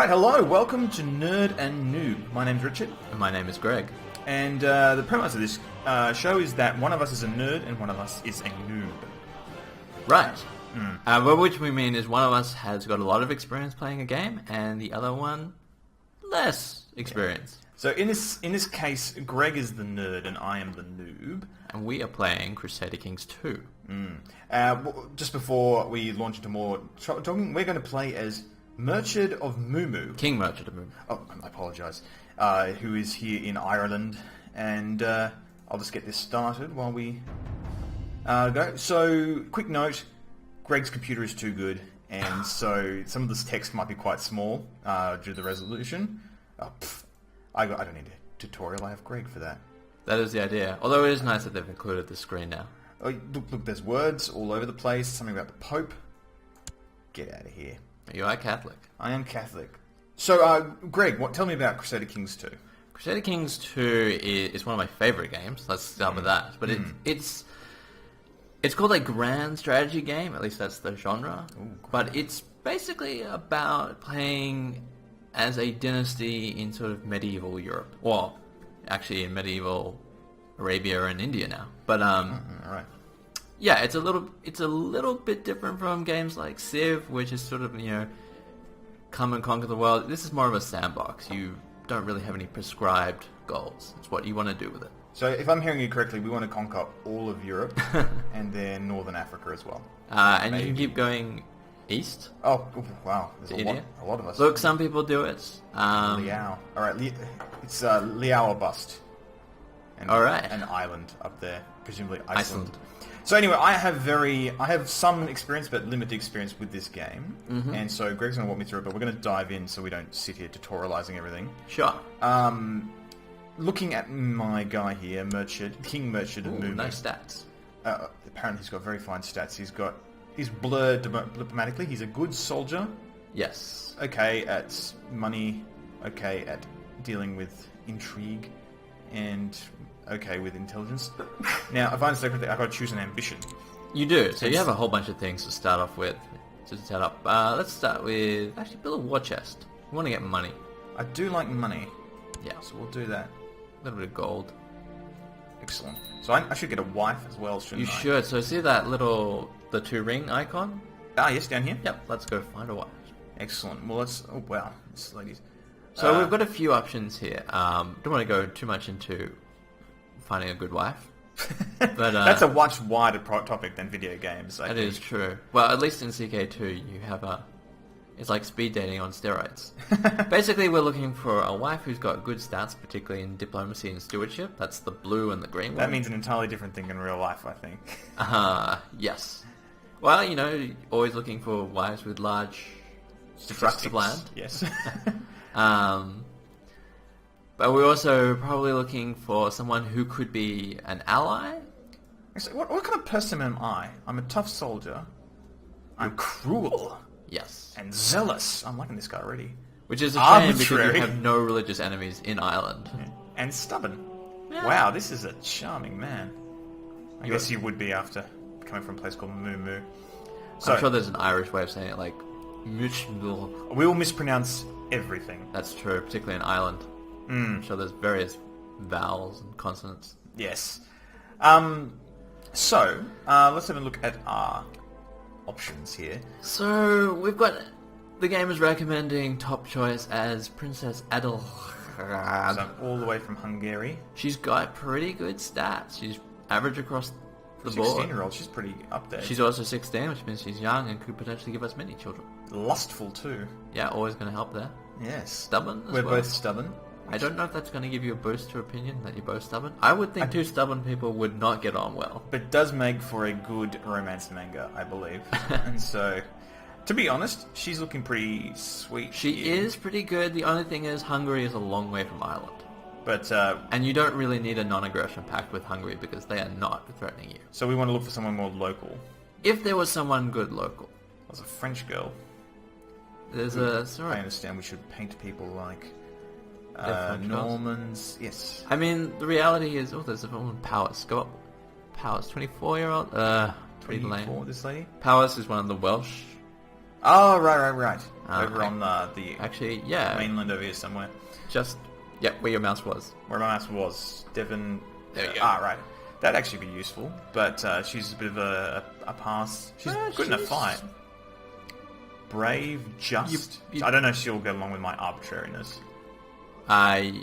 Alright, hello, welcome to Nerd and Noob. My name's Richard. And my name is Greg. And the premise of this show is that one of us is a nerd and one of us is a noob. Right. But which we mean is one of us has got a lot of experience playing a game and the other one less experience. Yeah. So in this case, Greg is the nerd and I am the noob. And we are playing Crusader Kings 2. Just before we launch into more talking, we're going to play as Merchant of Moo. King Merchant of Moo. Oh, I apologise. Who is here in Ireland. And I'll just get this started while we go. So, quick note, Greg's computer is too good. And so some of this text might be quite small due to the resolution. I don't need a tutorial. I have Greg for that. That is the idea. Although it is nice that they've included the screen now. Oh, look, there's words all over the place. Something about the Pope. Get out of here. You are Catholic. I am Catholic. So, Greg, tell me about Crusader Kings 2. Crusader Kings 2 is one of my favourite games. Let's start with that. But it's called a grand strategy game. At least that's the genre. Ooh, but it's basically about playing as a dynasty in sort of medieval Europe. Well, actually in medieval Arabia and India now. But all right. yeah, it's a little bit different from games like Civ, which is sort of, come and conquer the world. This is more of a sandbox. You don't really have any prescribed goals. It's what you want to do with it. So if I'm hearing you correctly, we want to conquer all of Europe and then Northern Africa as well. And you can keep going east. Oh, wow. There's India. A lot of us. Look, some people do it. Liao. All right, it's Liao or bust. And, all right. An island up there, presumably Iceland. So anyway, I have some experience, but limited experience with this game. And so Greg's going to walk me through it, but we're going to dive in so we don't sit here tutorializing everything. Sure. Looking at my guy here, King Merchant of Moo. No stats. Apparently he's got very fine stats. He's blurred diplomatically. He's a good soldier. Yes. Okay at money. Okay at dealing with intrigue. And okay with intelligence. Now, if I understand correctly, I've got to choose an ambition. You do. So you have a whole bunch of things to start off with. To set up. Let's start with... Actually, build a war chest. We want to get money. I do like money. Yeah. So we'll do that. A little bit of gold. Excellent. So I should get a wife as well, shouldn't I? You should. So see that the 2-ring icon? Ah, yes, down here? Yep. Let's go find a wife. Excellent. Well, oh, wow. This lady's... So we've got a few options here. Don't want to go too much into finding a good wife. But that's a much wider topic than video games. That is true. Well, at least in CK2 you have it's like speed dating on steroids. Basically, we're looking for a wife who's got good stats, particularly in diplomacy and stewardship. That's the blue and the green one. That means an entirely different thing in real life, I think. Yes. Well, always looking for wives with large tracts of land. Yes. But we're also probably looking for someone who could be an ally. Actually, what kind of person am I? I'm a tough soldier. I'm cruel. Yes. And zealous. I'm liking this guy already. Which is a shame because you have no religious enemies in Ireland. Yeah. And stubborn. Yeah. Wow, this is a charming man. I guess you would be after coming from a place called Moo Moo. So, I'm sure there's an Irish way of saying it, like... Mushmul. We will mispronounce everything. That's true, particularly in Ireland. I'm sure there's various vowels and consonants. Yes. So, let's have a look at our options here. So, we've got... The game is recommending top choice as Princess Adel. So all the way from Hungary. She's got pretty good stats. She's average across the board. 16-year-old, she's pretty up there. She's also 16, which means she's young and could potentially give us many children. Lustful too. Yeah, always going to help there. Yes. Stubborn as We're well. both stubborn. I don't know if that's going to give you a boost to opinion that you're both stubborn. I would think two stubborn people would not get on well. But it does make for a good romance manga, I believe. And so, to be honest, she's looking pretty sweet. She is pretty good. The only thing is Hungary is a long way from Ireland. But and you don't really need a non-aggression pact with Hungary because they are not threatening you. So we want to look for someone more local. If there was someone good local. There's a French girl. There's I understand we should paint people like Normans. Yes. I mean, the reality is... Oh, there's a woman. Powers. Go up. Powers. 24-year-old? 24, this lady? Powers is one of the Welsh Oh, right. Over on the Actually, yeah. mainland over here somewhere. Just, where your mouse was. Where my mouse was. Devon... There you go. Ah, right. That'd actually be useful, but she's a bit of a pass. She's good in a fight. Brave, just... I don't know if she'll get along with my arbitrariness.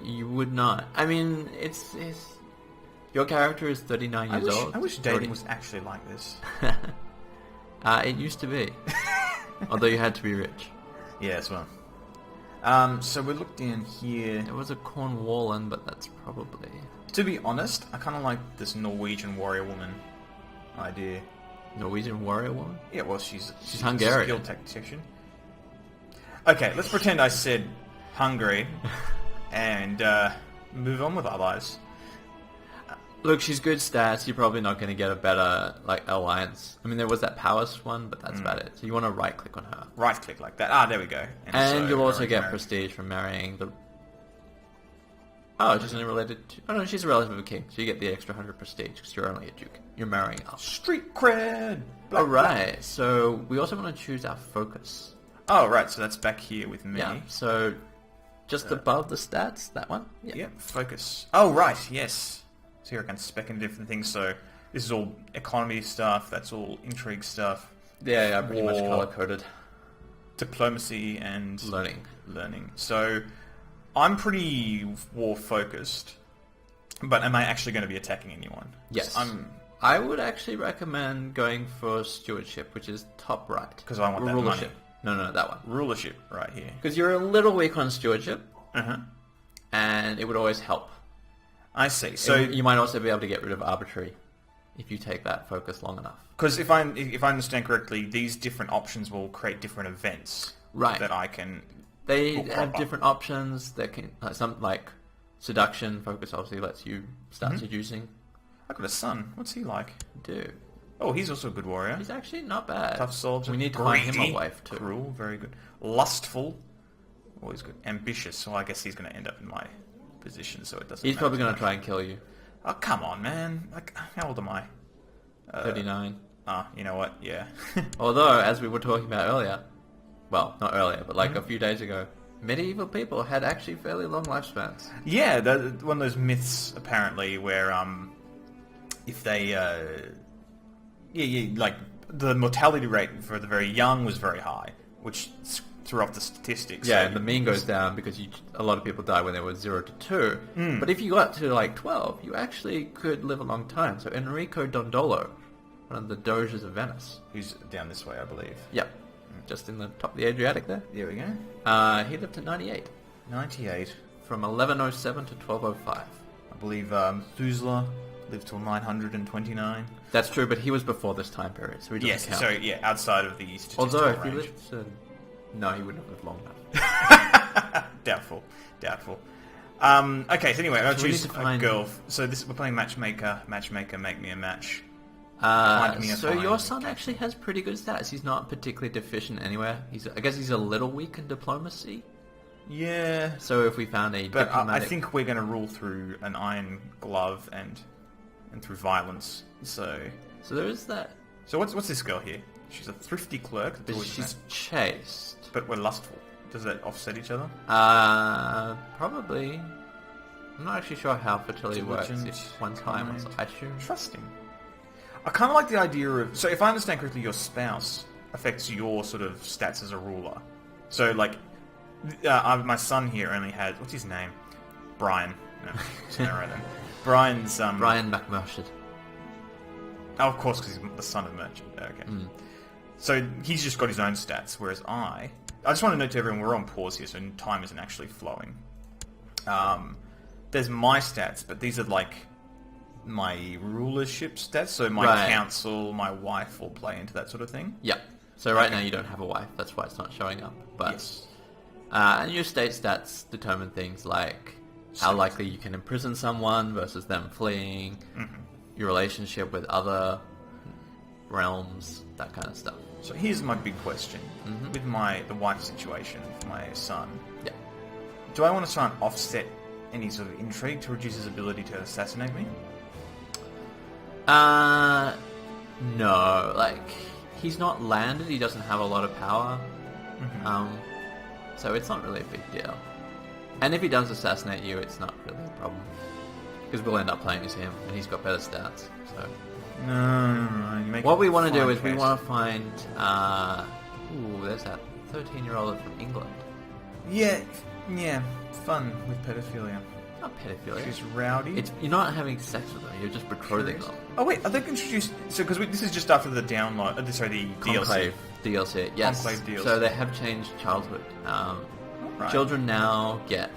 You would not. I mean, it's your character is 39 years old. I wish dating was actually like this. It used to be. Although you had to be rich. Yeah, as well. So we look down here. There was a Cornwallen, but that's probably... To be honest, I kind of like this Norwegian warrior woman idea. Norwegian warrior woman? Yeah, well, she's Hungarian. A skilled tactician. Okay, let's pretend I said Hungary and move on with our lives. Look, she's good stats. You're probably not going to get a better alliance. I mean, there was that Powers one, but that's about it. So you want to right-click on her. Right-click like that. Ah, there we go. And so you'll also get marriage. prestige from marrying the... Oh, she's only related to... Oh, no, she's a relative of a king. So you get the extra 100 prestige because you're only a duke. You're marrying up. Street cred! Alright, so we also want to choose our focus. Oh, right, so that's back here with me. Yeah, so just above the stats, that one? Yep, focus. Oh, right, yes. So here I can spec in different things, so this is all economy stuff, that's all intrigue stuff. Yeah, pretty much War, color-coded. Diplomacy and... Learning. So, I'm pretty war-focused, but am I actually going to be attacking anyone? Yes. I would actually recommend going for stewardship, which is top right. Because I want that rulership. money. No, that one. Rulership, right here. Because you're a little weak on stewardship, Uh-huh. and it would always help. I see. So you might also be able to get rid of arbitrary if you take that focus long enough. Because if I understand correctly, these different options will create different events that I can. They have different options. That can some like seduction focus obviously lets you start seducing. I've got a son. What's he like? Dude. Oh, he's also a good warrior. He's actually not bad. Tough soldier. We need to find him a wife too. Cruel, very good. Lustful, always good. Ambitious. Well, I guess he's going to end up in my position, so it doesn't. He's probably going to to try and kill you. Oh, come on, man! Like, how old am I? 39. You know what? Yeah. Although, as we were talking about earlier, well, not earlier, but like a few days ago, medieval people had actually fairly long lifespans. Yeah, one of those myths apparently where if they like the mortality rate for the very young was very high, which threw off the statistics. Yeah, so and the mean goes down because a lot of people die when they were 0 to 2. But if you got to like 12, you actually could live a long time. So Enrico Dondolo, one of the doges of Venice, who's down this way, I believe. Yep, just in the top of the Adriatic there. There we go. He lived to 98. 98. From 1107 to 1205. I believe Methuselah lived till 929. That's true, but he was before this time period, so he doesn't count. So yeah, outside of the statistical Although if range. he lived to... No, he wouldn't have lived long enough. Doubtful. Okay, so anyway, I'll choose a girl. So we're playing matchmaker. Matchmaker, make me a match. So your son actually has pretty good stats. He's not particularly deficient anywhere. I guess he's a little weak in diplomacy. Yeah. So if we found a But diplomatic... I think we're going to rule through an iron glove and through violence. So there is that. So what's this girl here? She's a thrifty clerk. But she's chaste. But we're lustful. Does that offset each other? Probably. I'm not actually sure how fertility works. Diligent, If one time, kind, I assume. Trusting. I kind of like the idea of... So if I understand correctly, your spouse affects your sort of stats as a ruler. So like, my son here only has... What's his name? Brian. No, it's not right then. Brian's... Brian McMurchid. Oh, of course, because he's the son of a merchant. Okay. So he's just got his own stats, whereas I just want to note to everyone, we're on pause here, so time isn't actually flowing. There's my stats, but these are like my rulership stats, so my council, my wife will play into that sort of thing. Yeah. So right now you don't have a wife, that's why it's not showing up. But yes. And your state stats determine things like how likely you can imprison someone versus them fleeing, your relationship with other realms, that kind of stuff. So here's my big question. With the wife situation for my son. Yeah. Do I want to try and offset any sort of intrigue to reduce his ability to assassinate me? No. Like, he's not landed. He doesn't have a lot of power. Mm-hmm. So it's not really a big deal. And if he does assassinate you, it's not really a problem. Because we'll end up playing as him, and he's got better stats. So No. What we want to do is we want to find... there's that 13-year-old from England. Yeah, fun with pedophilia. Not pedophilia. She's rowdy. You're not having sex with them, you're just betrothing them. Oh wait, are they introduced... So, because this is just after the download... the Conclave DLC. DLC, yes. Conclave DLC. So they have changed childhood. Right. Children now get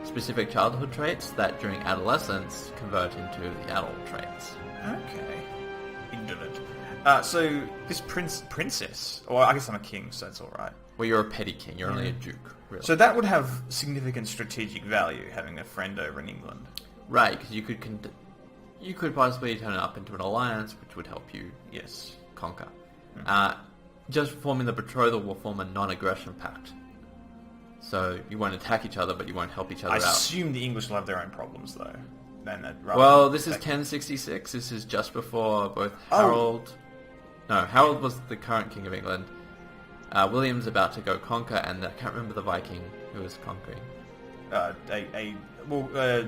specific childhood traits that during adolescence convert into the adult traits. Okay. Indolent. So, this princess... Well, I guess I'm a king, so that's alright. Well, you're a petty king, you're only a duke, really. So that would have significant strategic value, having a friend over in England. Right, because you could possibly turn it up into an alliance, which would help you, Yes. conquer. Just forming the betrothal will form a non-aggression pact. So you won't attack each other, but you won't help each other I out. assume the English will have their own problems, though. Well, this is 1066. This is just before both Harold... No, Harold was the current king of England. William's about to go conquer, and I can't remember the Viking who was conquering.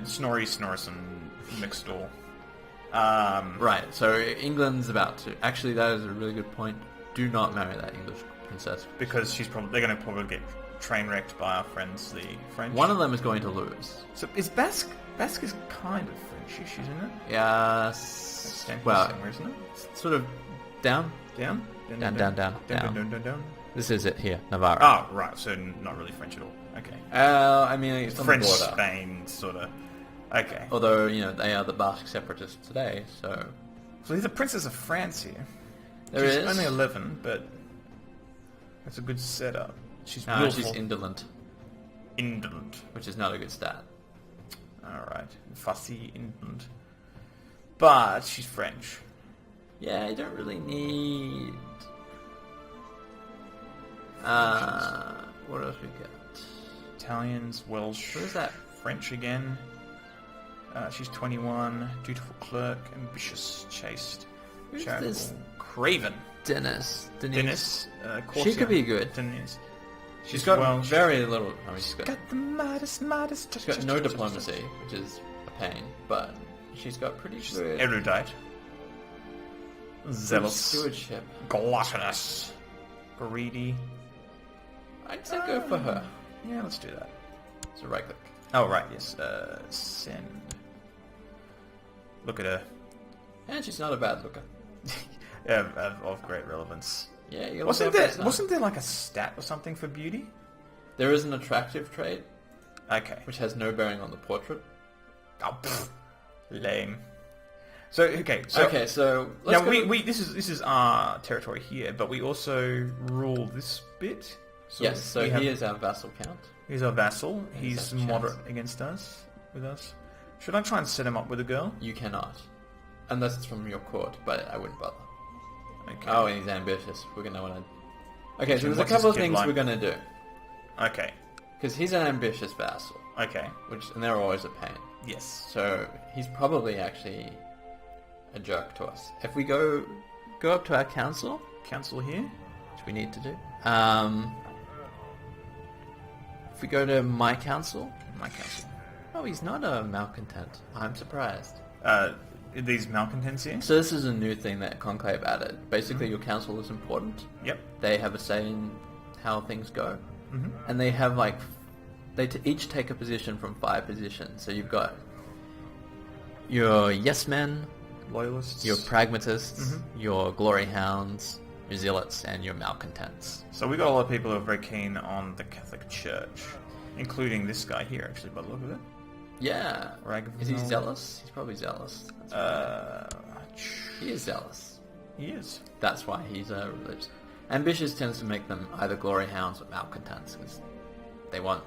Snorri Snorrison Mixtall. Right, so England's about to... Actually, that is a really good point. Do not marry that English princess. Because they're going to probably get train wrecked by our friends, the French. One of them is going to lose. So is Basque? Basque is kind of Frenchish, isn't it? Yes. Well, Well, isn't it? sort of down. Down. Down. This is it here, Navarro. Oh, right. So not really French at all. Okay. I mean, it's on French, the border. Spain, sort of. Okay. Although, they are the Basque separatists today, so... So he's a princess of France here. She's She's only 11, but that's a good setup. She's willful. She's indolent, Indolent. which is not a good stat. Alright. Fussy, indolent. But she's French. Yeah, you don't really need... what else we got? Italians, Welsh. What is that? French again. She's 21. Dutiful clerk. Ambitious. Chaste. Who's Charitable. this? Craven. Dennis. Courtier. She could be good. Denise. She's got Welsh. very little... I mean, she's got the modest. she's got no diplomacy, which is a pain, but she's got pretty good... Erudite. Zealous. Stewardship. Gluttonous. Greedy. I'd say go for her. Yeah, let's do that. So right click. Oh, right, yes. Send. Look at her. And she's not a bad looker. Of great relevance. Yeah, you Wasn't there like a stat or something for beauty? There is an attractive trait, Okay. which has no bearing on the portrait. Oh, lame. So Let's now we this is our territory here, but we also rule this bit. Yes, so he is our vassal count. He's our vassal. He's He's our chance. moderate against us. With us. Should I try and set him up with a girl? You cannot. Unless it's from your court, but I wouldn't bother. Okay. Oh, and he's ambitious. We're going to want to... Okay, so there's a What's couple of his kid things like? we're going to do. Okay. Because he's an ambitious vassal, Okay. and they're always a pain. Yes. So he's probably actually a jerk to us. If we go up to our council, Council here. which we need to do, if we go to my council... My council. Oh, he's not a malcontent. I'm surprised. These malcontents here. So this is a new thing that Conclave added. Basically, your council is important. Yep. They have a say in how things go. Mm-hmm. And they have each take a position from 5 positions. So you've got your yes men, Loyalists. your pragmatists, Mm-hmm. your glory hounds, your zealots, and your malcontents. So we got a lot of people who are very keen on the Catholic Church, including this guy here, actually, by the look of it. Yeah. Ragnvald. Is he zealous? He's probably zealous. He is zealous. He is. That's why he's religious. Ambitious tends to make them either glory hounds or malcontents, because they want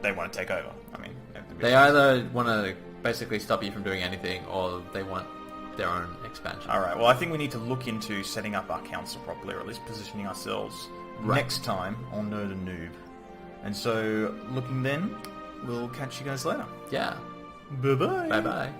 to take over. I mean, They either want to basically stop you from doing anything, or they want their own expansion. All right. Well, I think we need to look into setting up our council properly, or at least positioning ourselves next time on N00b. And so, looking then, we'll catch you guys later. Yeah. Bye bye. Bye bye.